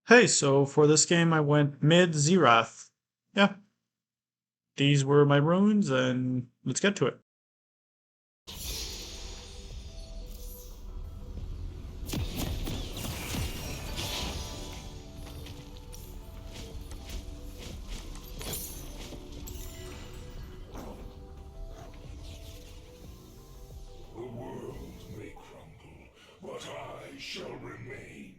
Hey, so for this game I went mid Xerath. Yeah, these were my runes, and let's get to it. The world may crumble, but I shall remain.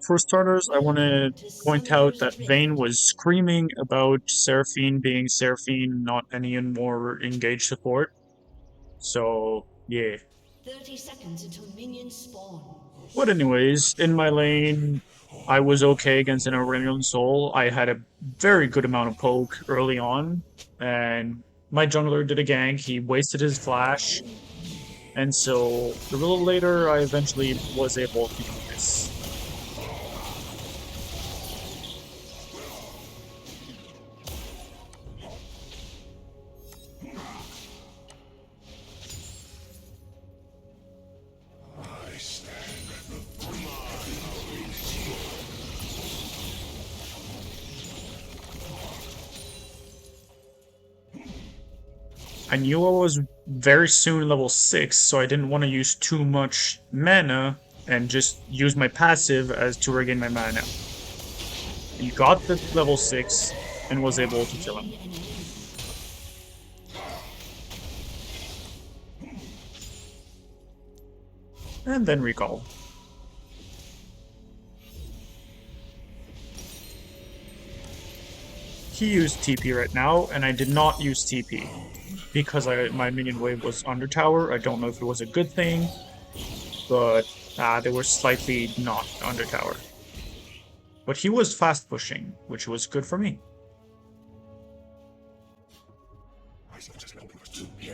For starters, I want to point out that Vayne was screaming about Seraphine being Seraphine, not any more engaged support. So, yeah. 30 seconds until minions spawn. But anyways, in my lane, I was okay against an Aurelion Soul. I had a very good amount of poke early on, and my jungler did a gank. He wasted his flash. And so a little later, I eventually was able to do this. I stand at the I knew I was very soon level 6, so I didn't want to use too much mana and just use my passive as to regain my mana. He got the level 6 and was able to kill him. And then recall. He used TP right now, and I did not use TP. Because my minion wave was under tower. I don't know if it was a good thing, but they were slightly not under tower. But he was fast pushing, which was good for me.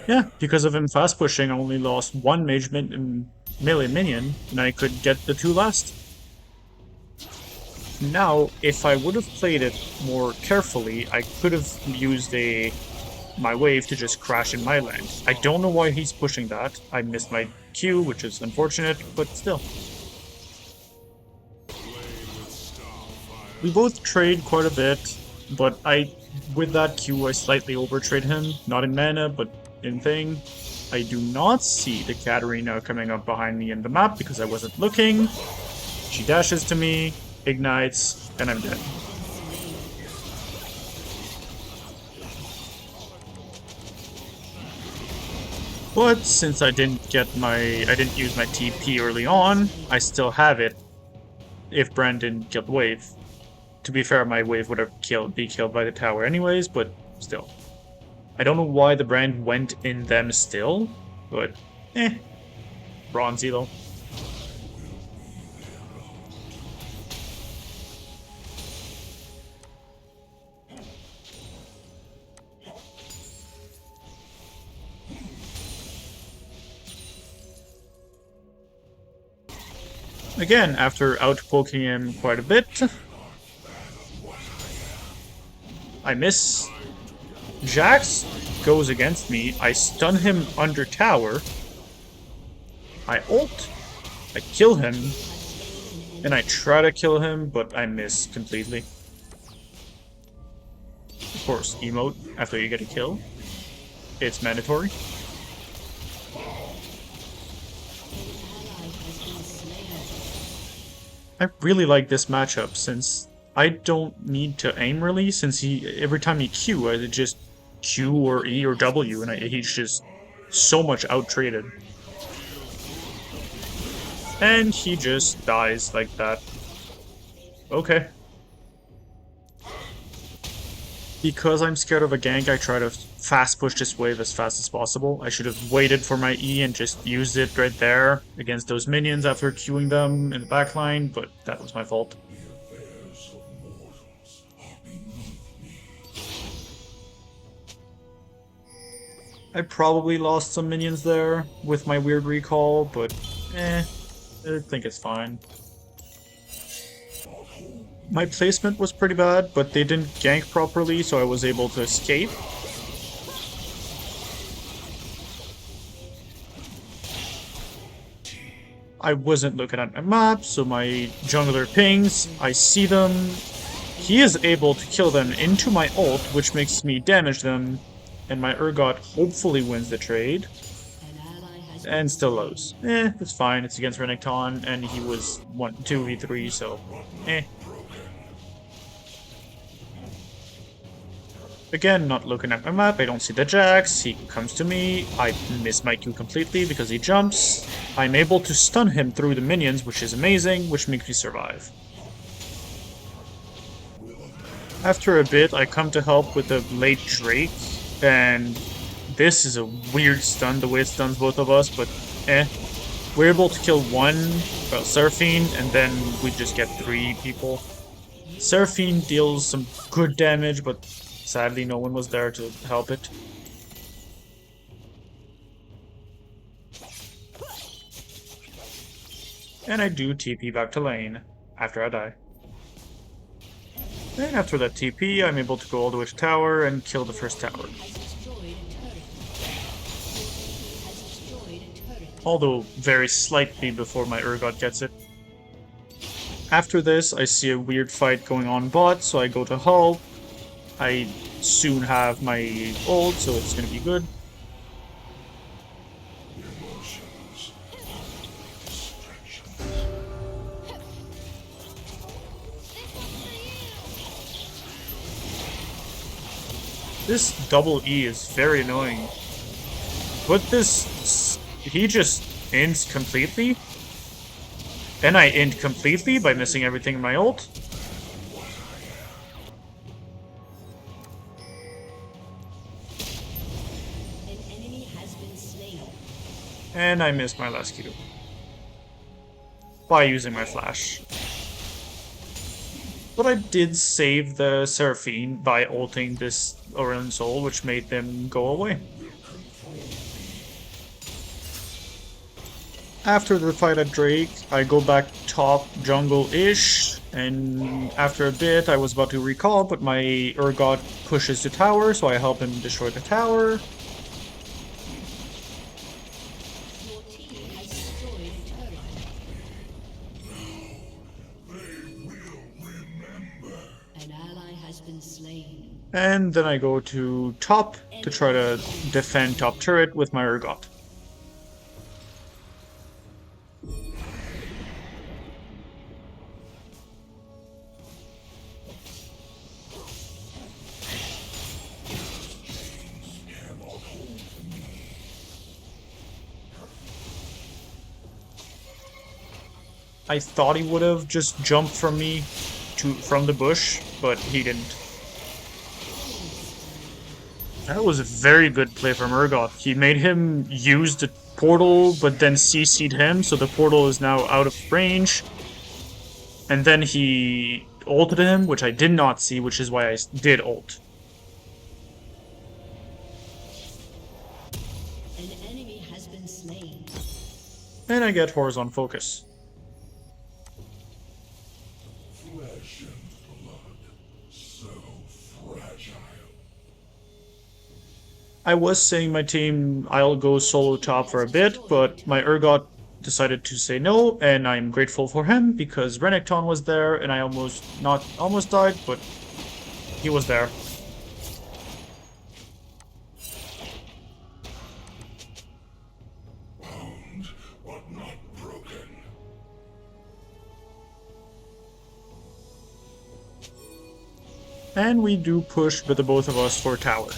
Yeah, because of him fast pushing, I only lost one melee minion, and I could get the two last. Now, if I would have played it more carefully, I could have used my wave to just crash in my land. I don't know why he's pushing that. I missed my Q, which is unfortunate, but still. We both trade quite a bit, but with that Q, I slightly overtrade him. Not in mana, but in thing. I do not see the Katarina coming up behind me in the map because I wasn't looking. She dashes to me, ignites, and I'm dead. But since I didn't use my TP early on, I still have it if Brand didn't kill the wave. To be fair, my wave would have be killed by the tower anyways, but still. I don't know why the Brand went in them still, but bronze elo. Again, after outpoking him quite a bit, I miss. Jax goes against me. I stun him under tower. I ult. I kill him. And I try to kill him, but I miss completely. Of course, emote after you get a kill. It's mandatory. I really like this matchup since I don't need to aim really, since every time he Q, I just Q or E or W, and he's just so much out-traded. And he just dies like that. Okay. Because I'm scared of a gank, I try to fast push this wave as fast as possible. I should have waited for my E and just used it right there against those minions after queuing them in the backline, but that was my fault. I probably lost some minions there with my weird recall, but I think it's fine. My placement was pretty bad, but they didn't gank properly, so I was able to escape. I wasn't looking at my map, so my jungler pings, I see them. He is able to kill them into my ult, which makes me damage them, and my Urgot hopefully wins the trade. An ally has been And still slain. lose. It's fine. It's against Renekton, and he was 2v3, so eh. Again, not looking at my map, I don't see the Jax, he comes to me, I miss my Q completely because he jumps. I'm able to stun him through the minions, which is amazing, which makes me survive. After a bit, I come to help with the late Drake, and this is a weird stun, the way it stuns both of us, but eh. We're able to kill one, well, Seraphine, and then we just get 3 people. Seraphine deals some good damage, but sadly no one was there to help it. And I do TP back to lane after I die. And after that TP, I'm able to go all the way to tower and kill the first tower. Although very slightly before my Urgot gets it. After this, I see a weird fight going on bot, so I go to help. I soon have my ult, so it's gonna be good. This double E is very annoying. But this... he just ends completely. And I end completely by missing everything in my ult. An enemy has been slain. And I missed my last Q. By using my flash. But I did save the Seraphine by ulting this Orion Soul, which made them go away. After the fight at Drake, I go back top jungle-ish, and after a bit I was about to recall, but my Urgot pushes to tower, so I help him destroy the tower. Your team has destroyed a turret. An ally has been slain. And then I go to top to try to defend top turret with my Urgot. I thought he would have just jumped from me from the bush, but he didn't. That was a very good play from Urgot. He made him use the portal, but then CC'd him, so the portal is now out of range. And then he ulted him, which I did not see, which is why I did ult. An enemy has been slain. And I get horizontal focus. Flesh and blood, so fragile. I was saying my team, I'll go solo top for a bit, but my Urgot decided to say no, and I'm grateful for him because Renekton was there, and I almost died, but he was there. Bound, but not broken. And we do push with the both of us for tower.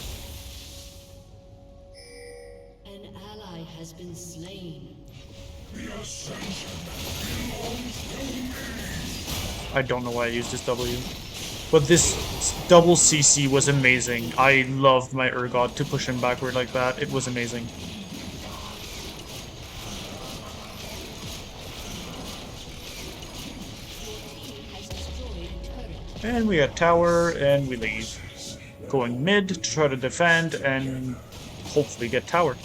An ally has been slain. The ascension belongs to me. I don't know why I used this W. But this double CC was amazing. I loved my Urgot to push him backward like that. It was amazing. Has destroyed a turret. And we got tower, and we leave. Going mid to try to defend and hopefully get tower.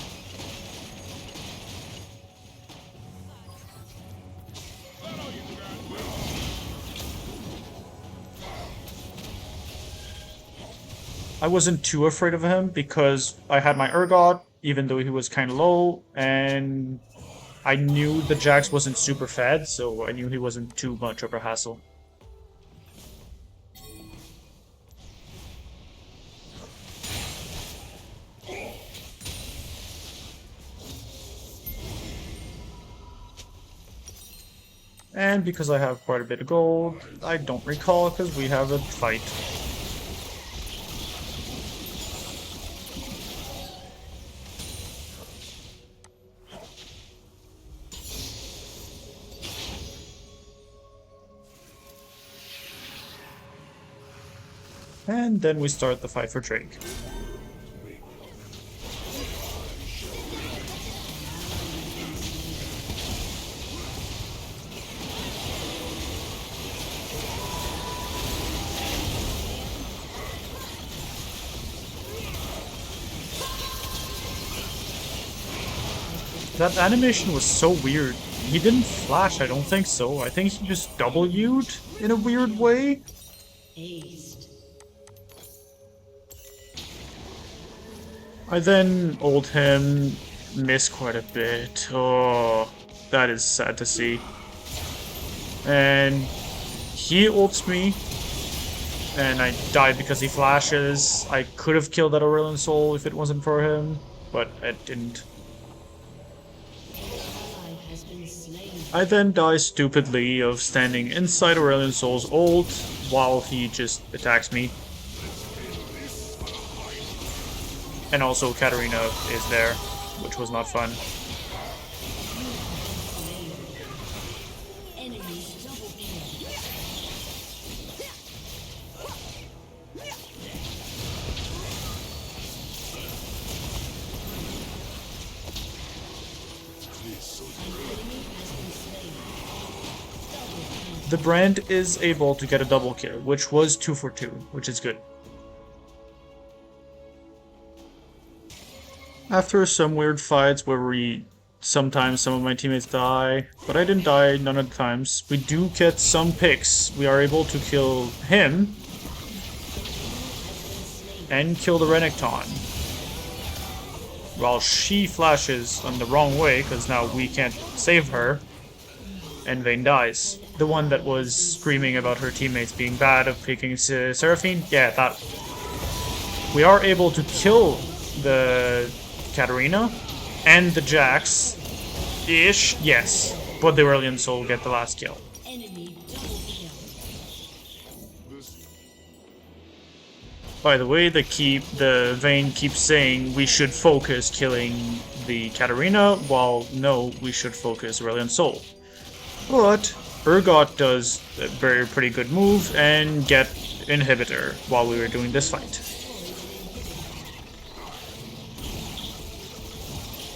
I wasn't too afraid of him because I had my Urgot, even though he was kind of low, and I knew the Jax wasn't super fed, so I knew he wasn't too much of a hassle. And because I have quite a bit of gold, I don't recall because we have a fight. And then we start the fight for Drake. That animation was so weird. He didn't flash, I don't think so. I think he just W'd in a weird way. Aced. I then ult him, miss quite a bit. Oh, that is sad to see. And he ults me, and I died because he flashes. I could have killed that Aurelion Soul if it wasn't for him, but I didn't. Ally has been slain. I then die stupidly of standing inside Aurelion Soul's ult while he just attacks me. And also Katarina is there, which was not fun. Enemies double kill. The brand is able to get a double kill, which was 2 for 2, which is good. After some weird fights where sometimes some of my teammates die, but I didn't die none of the times, we do get some picks. We are able to kill him and kill the Renekton. While she flashes on the wrong way, because now we can't save her, and Vayne dies. The one that was screaming about her teammates being bad of picking Seraphine? Yeah, that. We are able to kill the Katarina and the Jax-ish, yes, but the Aurelion Soul get the last kill. Enemy double kill. By the way, the Vayne keeps saying we should focus killing the Katarina, while no, we should focus Aurelion Soul. But Urgot does a pretty good move and get inhibitor while we were doing this fight.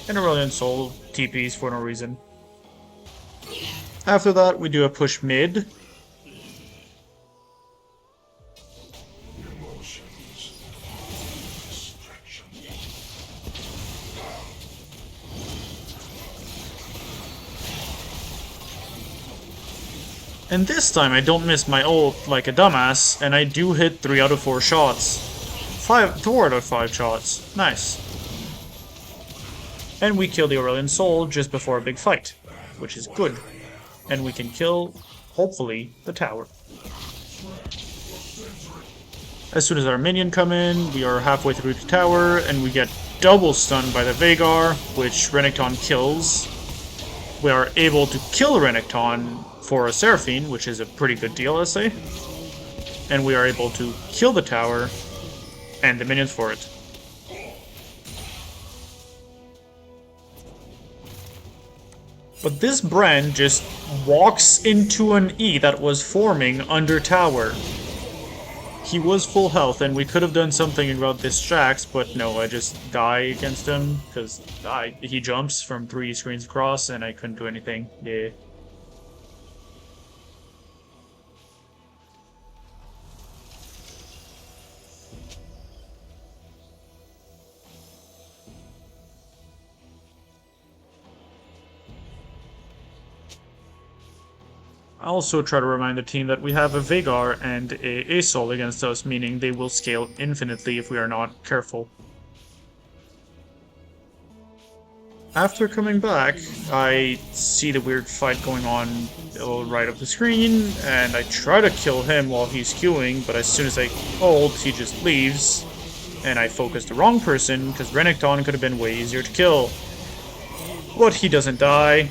And Aurelion Soul TPs for no reason. After that, we do a push mid. And this time I don't miss my ult like a dumbass, and I do hit 3 out of 4 shots. 4 out of 5 shots. Nice. And we kill the Aurelion Soul just before a big fight, which is good. And we can kill, hopefully, the tower. As soon as our minion come in, we are halfway through the tower, and we get double stunned by the Veigar, which Renekton kills. We are able to kill Renekton for a Seraphine, which is a pretty good deal, I say. And we are able to kill the tower and the minions for it. But this Bran just walks into an E that was forming under tower. He was full health, and we could have done something about this Jax, but no, I just die against him, because he jumps from 3 screens across, and I couldn't do anything. Yeah. I also try to remind the team that we have a Veigar and a Asol against us, meaning they will scale infinitely if we are not careful. After coming back, I see the weird fight going on a little right of the screen, and I try to kill him while he's queuing, but as soon as I ult, he just leaves. And I focused the wrong person, because Renekton could have been way easier to kill. But he doesn't die,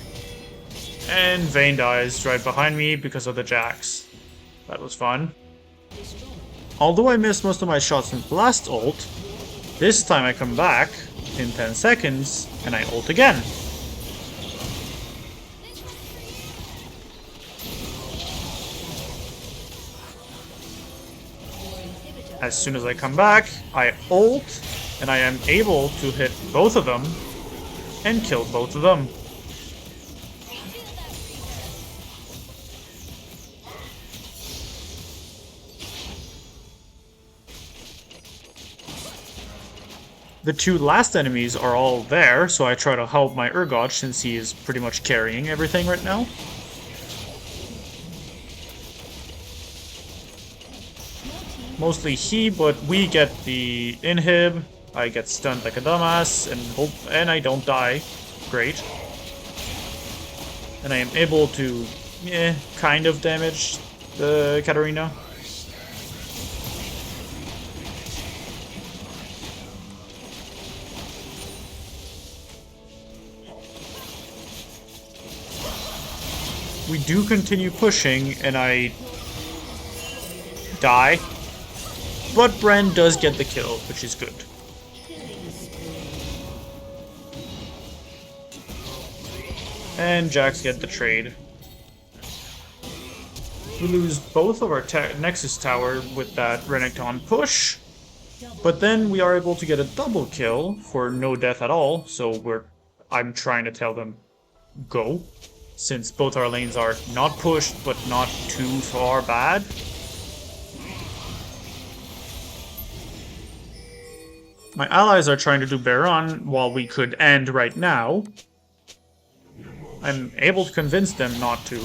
and Vayne dies right behind me because of the Jax. That was fun. Although I missed most of my shots in the last ult, this time I come back in 10 seconds, and I ult again. As soon as I come back, I ult, and I am able to hit both of them, and kill both of them. The two last enemies are all there, so I try to help my Urgot since he is pretty much carrying everything right now. Mostly he, but we get the inhib. I get stunned like a dumbass and I don't die. Great. And I am able to, kind of damage the Katarina. We do continue pushing, and I die. But Bren does get the kill, which is good. And Jax get the trade. We lose both of our Nexus Tower with that Renekton push. But then we are able to get a double kill for no death at all, so I'm trying to tell them, go. Since both our lanes are not pushed, but not too far bad. My allies are trying to do Baron while we could end right now. I'm able to convince them not to.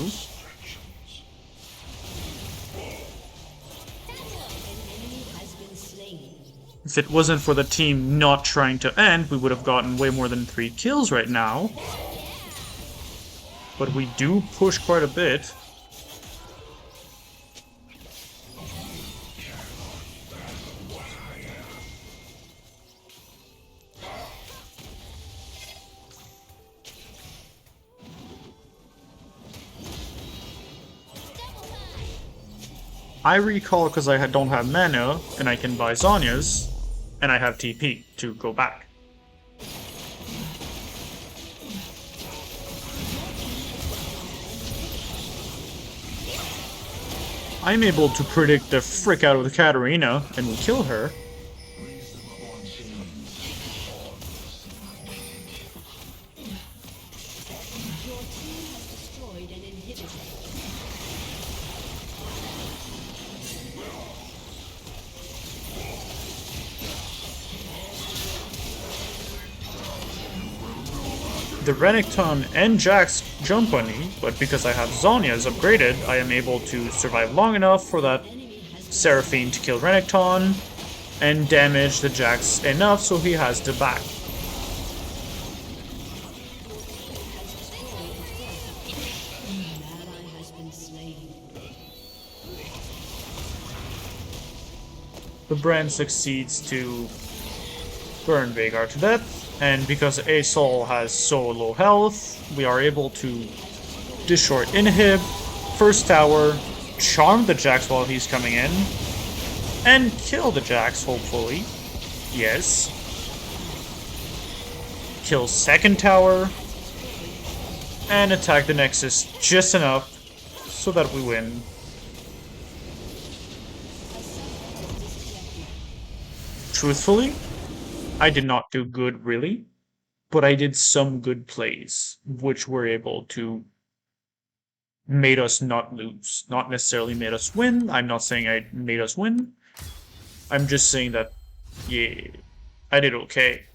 If it wasn't for the team not trying to end, we would have gotten way more than 3 kills right now. But we do push quite a bit. I recall because I don't have mana, and I can buy Zhonya's, and I have TP to go back. I'm able to predict the frick out of the Katarina, and we kill her. The Renekton and Jax jump on me, but because I have Zhonya's upgraded, I am able to survive long enough for that Seraphine to kill Renekton, and damage the Jax enough so he has to back. The brand succeeds to burn Veigar to death, and because Asol has so low health, we are able to short inhib, first tower, charm the Jax while he's coming in, and kill the Jax, hopefully. Yes. Kill second tower, and attack the Nexus just enough so that we win. Truthfully, I did not do good, really, but I did some good plays, which were able to made us not lose. Not necessarily made us win. I'm not saying I made us win. I'm just saying that, yeah, I did okay.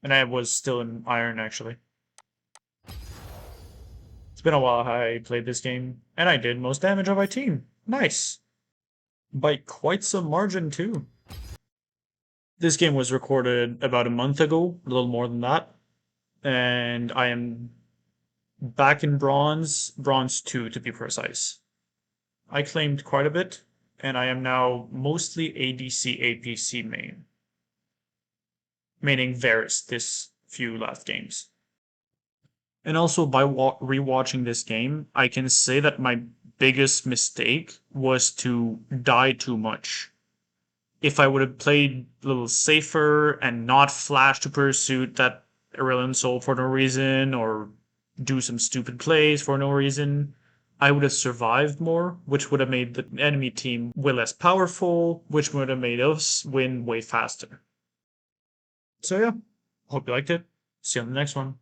And I was still in Iron, actually. It's been a while I played this game, and I did most damage on my team. Nice. By quite some margin, too. This game was recorded about a month ago, a little more than that, and I am back in bronze 2 to be precise. I claimed quite a bit, and I am now mostly ADC APC main, meaning Varus this few last games. And also by rewatching this game, I can say that my biggest mistake was to die too much. If I would have played a little safer and not flash to pursuit that Aurelion Soul for no reason or do some stupid plays for no reason, I would have survived more, which would have made the enemy team way less powerful, which would have made us win way faster. So yeah, hope you liked it. See you on the next one.